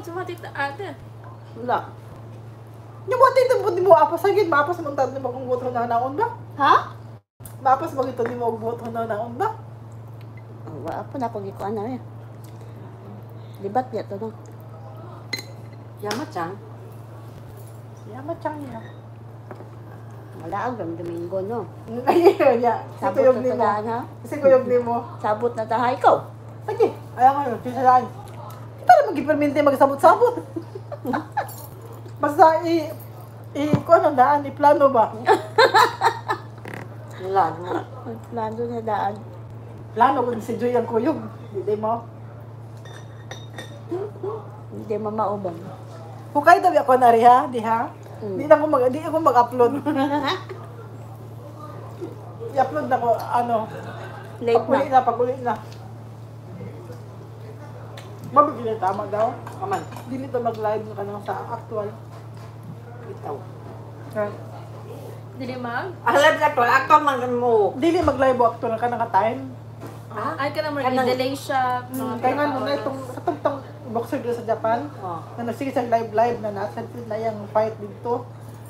magsumatit na ate. Wala. Yung buti ito mo apas agad, maapas mong tawag ni mo kung buto na naon ba? Ha? Maapas mo ito ni mo kung buto na naon ba? Wala po na ako gikuan na eh. Libat niya to no. Yama-chan. Yaman siyang niya. Wala ang Domingo no. Ayun niya. Si Sabot kuyog na ni mo. tadaan ha. Si kuyog ni mo. Sabot na tahay ko. Sige, ayaw nga yun. Pisalaan. Kita na mag-ipermente magsabot-sabot. Basta kung ano daan, plano ba? Wala mo. Plano na daan. Plano kung si Joy ang kuyog. Hindi mo. Hindi mamauban. Kung kayo daw ako na rin ha, di ha? Di ako mag-upload. I-upload na ko, ano, Late na. pag-uli na. Mabigyan na tama daw. Aman. Di nito mag-live ka nang sa actual. Itaw. Dili mag? Alam ka to, ako man mo. Dili mag-live o actual ka nang ka-time. Ay ka naman, Kanang- i-delay siya. Kaya nga nung itong katugtong boxer dito sa Japan, Oh. na nagsige sa live na nasa na yung fight dito.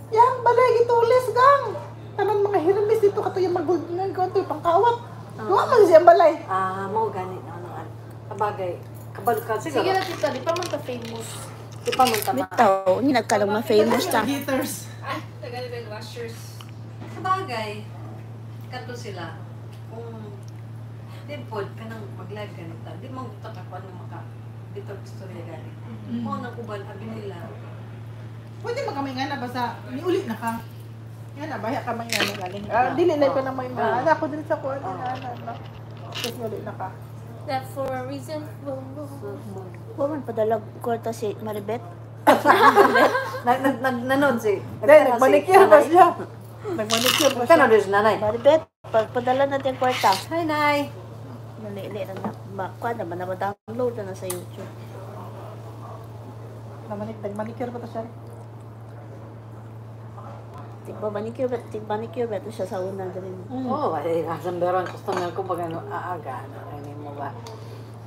Yang balay gitulis gang. Tanan mga hirmis dito kato yung magulungan ko ito pangkawat. Duwa man siya balay. Mo gani ano kabagay. Kabalo ka Sige siguro. na tita, di pa man ka famous. Di pa man tama. Bitaw, hindi nagkalang ma-famous ta. Gators. Ay, tagal ba yung washers? Kabagay. Kanto sila. Di po, kanang mag-live ganito. Di mo tatakuan ng maka dito istorya gani. Mo nang kubal abi nila. Pwede makamay nga na basta niulit na ka. Yan na, bahaya ka man yan na galing. Dili live ka na may mga. Ako din sa kuwan na. Tapos niulit na ka. That for a reason. Boom, boom. Huwag man padalag kwarta si Maribet. Nanood si. Hindi, nagmanicure ba siya? Nagmanicure ba siya? Kano din si nanay? Maribet, padala natin kwarta. Hi, nay. Nalili na bakwa na ba na-download na sa YouTube. Nagmanicure ba ito siya? Tig-manicure ba ito siya sa una din. Oh, ay kasamberon customer ko pag ano aaga na ano mo ba.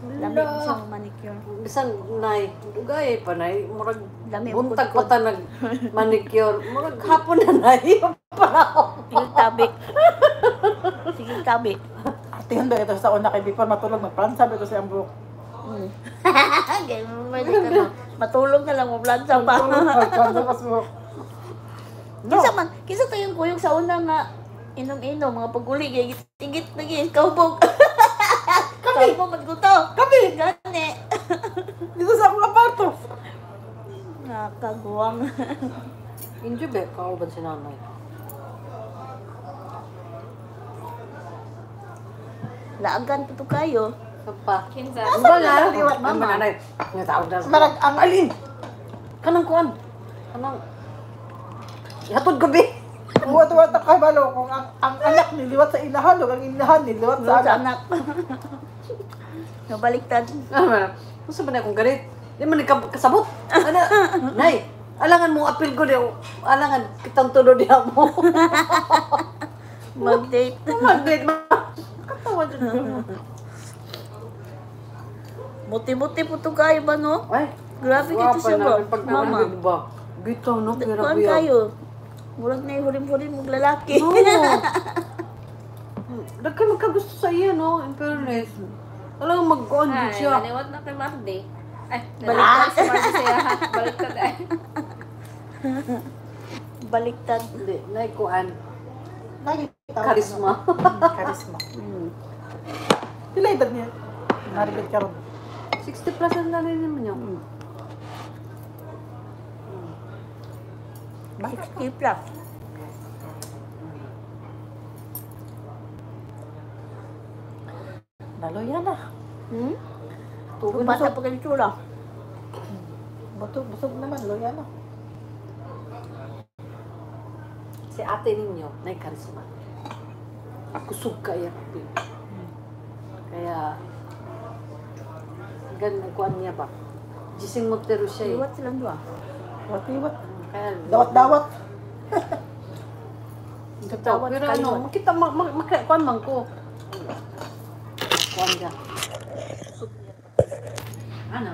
Lami mo siya manicure. Bisan nay, dugay pa nay, murag Lami mo buntag pud- pa ta nag manicure, murag hapon na nay. Sige tabi. Sige tabi. Tingnan ba ito sa una kay before matulog, magplansa ba ito sa ambok? Gaya mo pwede ka na. Matulog na lang mo plansa pa. Magplansa pa sa ambok. Kisa tayong kuyog sa una nga inom-inom, mga paguli, tigit lagi, kaubog. Kaubog, magguto. Kami! Gani. Dito sa akong aparto. Nakakaguwang. Injo be ka ba si nanay? Laagan pa to kayo. Sapa. Kinsa. Ba nga liwat, mama? Nanay, nga tawag na. Marag ang alin. Kanang kuan. Kanang hatod gabi. Uwat-uwat ang kabalo kung ang anak niliwat sa ilahan o ang ilahan niliwat Sa sa anak. anak. Nabaliktad. Ano sa ba na akong galit? Di man kasabot. Ano? Nay, alangan mo apil ko di. Alangan kitang tulo di mo. Mag-date. Mag-date ma. Katawa dyan ko. Muti-muti po to kayo ba no? Ay, Grabe dito siya ba? Mama. Ba? Bitaw no, kaya Kuan kuya. kayo. Murag na hulim-hulim mong lalaki. No. Dagkan magkagusto sa iya, no? In fairness. Alam mo, mag-on din Ay, siya. naniwat na kay Mardy. Ay, baliktad si Mardy siya. Baliktad ay. Baliktad. Hindi, naikuan. Nakita. Karisma. Karisma. Mm. Pila edad niya? Naribit ka ron. 60 plus na rin naman yun. 60 plus. Naloya na. Hmm? Tugon Kung na bata pa kayo tsura. Busog naman, loya na. si ate ninyo, na karisma. Kusog kaya. Kaya, ganun kuan niya ba? Gising Montero siya eh. Iwat silang dua. Wat-iwat. Kaya, Dawat-dawat. Ito, pero ano, makita, kuan man ko. Kuan ka. Ano?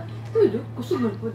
Kusog man po.